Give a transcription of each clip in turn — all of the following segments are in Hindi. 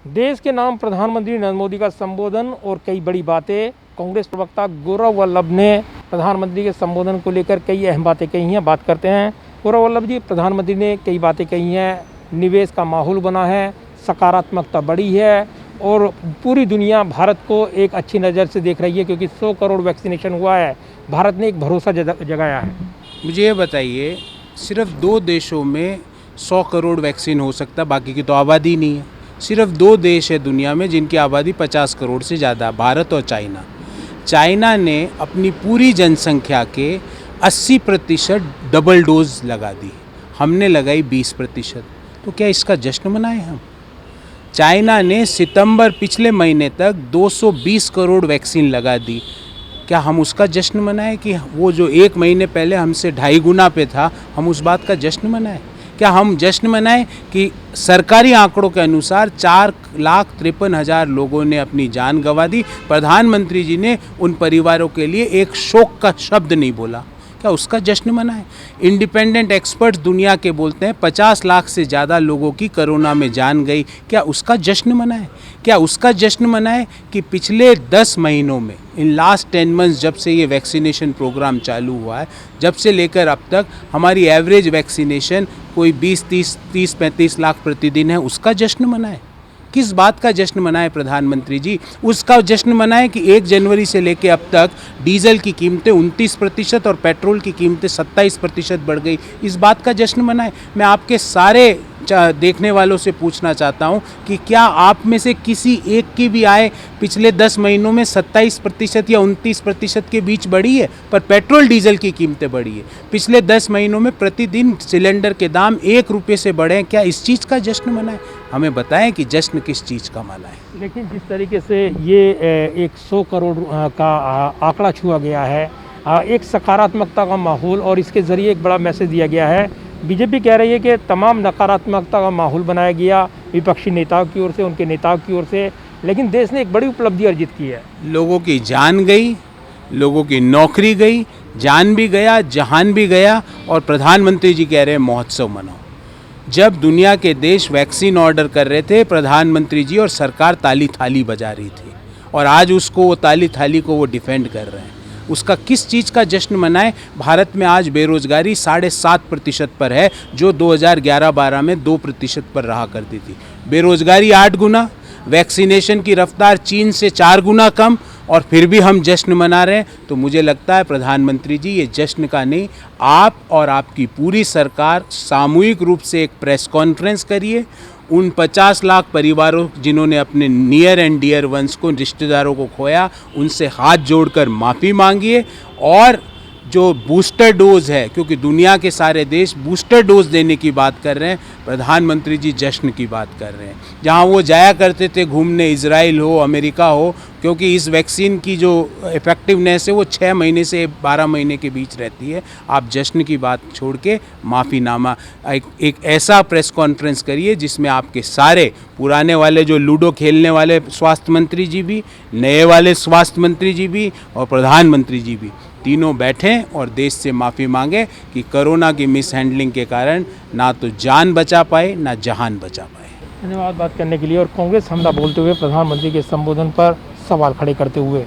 देश के नाम प्रधानमंत्री नरेंद्र मोदी का संबोधन और कई बड़ी बातें। कांग्रेस प्रवक्ता गौरव वल्लभ ने प्रधानमंत्री के संबोधन को लेकर कई अहम बातें कही हैं। बात करते हैं गौरव वल्लभ जी। प्रधानमंत्री ने कई बातें कही हैं, निवेश का माहौल बना है, सकारात्मकता बढ़ी है और पूरी दुनिया भारत को एक अच्छी नज़र से देख रही है क्योंकि 100 करोड़ वैक्सीनेशन हुआ है। भारत ने एक भरोसा जगाया है। मुझे ये बताइए, सिर्फ 2 देशों में 100 करोड़ वैक्सीन हो सकता, बाकी की तो आबादी नहीं है। सिर्फ 2 देश है दुनिया में जिनकी आबादी 50 करोड़ से ज़्यादा, भारत और चाइना। चाइना ने अपनी पूरी जनसंख्या के 80% डबल डोज लगा दी, हमने लगाई 20%। तो क्या इसका जश्न मनाएं हम? चाइना ने सितंबर पिछले महीने तक 220 करोड़ वैक्सीन लगा दी, क्या हम उसका जश्न मनाएं कि वो जो 1 महीने पहले हमसे 2.5 गुना पे था, हम उस बात का जश्न मनाएं? क्या हम जश्न मनाएं कि सरकारी आंकड़ों के अनुसार 4,53,000 लोगों ने अपनी जान गंवा दी? प्रधानमंत्री जी ने उन परिवारों के लिए एक शोक का शब्द नहीं बोला, क्या उसका जश्न मनाएं? इंडिपेंडेंट एक्सपर्ट्स दुनिया के बोलते हैं 50 लाख से ज़्यादा लोगों की कोरोना में जान गई, क्या उसका जश्न मनाएं? क्या उसका जश्न मनाएं कि पिछले 10 महीनों में, इन लास्ट 10 मंथ्स जब से ये वैक्सीनेशन प्रोग्राम चालू हुआ है, जब से लेकर अब तक हमारी एवरेज वैक्सीनेशन कोई 20-30-35 लाख प्रतिदिन है, उसका जश्न मनाएं? किस बात का जश्न मनाएं प्रधानमंत्री जी? उसका जश्न मनाएं कि 1 जनवरी से लेकर अब तक डीजल की कीमतें 29% और पेट्रोल की कीमतें 27% बढ़ गई, इस बात का जश्न मनाएं? मैं आपके सारे देखने वालों से पूछना चाहता हूं कि क्या आप में से किसी एक की भी आय पिछले 10 महीनों में 27% या 29% के बीच बढ़ी है? पर पेट्रोल डीजल की कीमतें बढ़ी है। पिछले 10 महीनों में प्रतिदिन सिलेंडर के दाम 1 रुपये से बढ़े हैं, क्या इस चीज़ का जश्न मनाएं? हमें बताएं कि जश्न किस चीज़ का मनाएं। लेकिन जिस तरीके से ये एक 100 करोड़ का आंकड़ा छुआ गया है, एक सकारात्मकता का माहौल और इसके ज़रिए एक बड़ा मैसेज दिया गया है। बीजेपी कह रही है कि तमाम नकारात्मकता का माहौल बनाया गया विपक्षी नेताओं की ओर से, उनके नेताओं की ओर से, लेकिन देश ने एक बड़ी उपलब्धि अर्जित की है। लोगों की जान गई, लोगों की नौकरी गई, जान भी गया, जहान भी गया, और प्रधानमंत्री जी कह रहे हैं महोत्सव मनाओ। जब दुनिया के देश वैक्सीन ऑर्डर कर रहे थे, प्रधानमंत्री जी और सरकार ताली थाली बजा रही थी, और आज उसको वो ताली थाली को वो डिफेंड कर रहे हैं। उसका किस चीज़ का जश्न मनाएं? भारत में आज बेरोजगारी 7.5% पर है, जो 2011-12 में 2% पर रहा करती थी। बेरोजगारी 8 गुना, वैक्सीनेशन की रफ्तार चीन से 4 गुना कम, और फिर भी हम जश्न मना रहे हैं। तो मुझे लगता है प्रधानमंत्री जी, ये जश्न का नहीं, आप और आपकी पूरी सरकार सामूहिक रूप से एक प्रेस कॉन्फ्रेंस करिए। उन 50 लाख परिवारों जिन्होंने अपने नियर एंड डियर वंस को, रिश्तेदारों को खोया, उनसे हाथ जोड़कर माफ़ी मांगिए। और जो बूस्टर डोज है, क्योंकि दुनिया के सारे देश बूस्टर डोज देने की बात कर रहे हैं, प्रधानमंत्री जी जश्न की बात कर रहे हैं। जहां वो जाया करते थे घूमने, इजराइल हो, अमेरिका हो, क्योंकि इस वैक्सीन की जो इफ़ेक्टिवनेस है वो 6 महीने से 12 महीने के बीच रहती है। आप जश्न की बात छोड़ के माफ़ीनामा, एक ऐसा प्रेस कॉन्फ्रेंस करिए जिसमें आपके सारे पुराने वाले जो लूडो खेलने वाले स्वास्थ्य मंत्री जी भी, नए वाले स्वास्थ्य मंत्री जी भी और प्रधानमंत्री जी भी, तीनों बैठें और देश से माफ़ी मांगें कि कोरोना की मिस हैंडलिंग के कारण ना तो जान बचा पाए, ना जहान बचा पाए। धन्यवाद बात करने के लिए। और कांग्रेस हमला बोलते हुए प्रधानमंत्री के संबोधन पर सवाल खड़े करते हुए।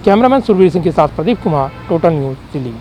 कैमरामैन सुरवीर सिंह के साथ प्रदीप कुमार, टोटल न्यूज़ दिल्ली।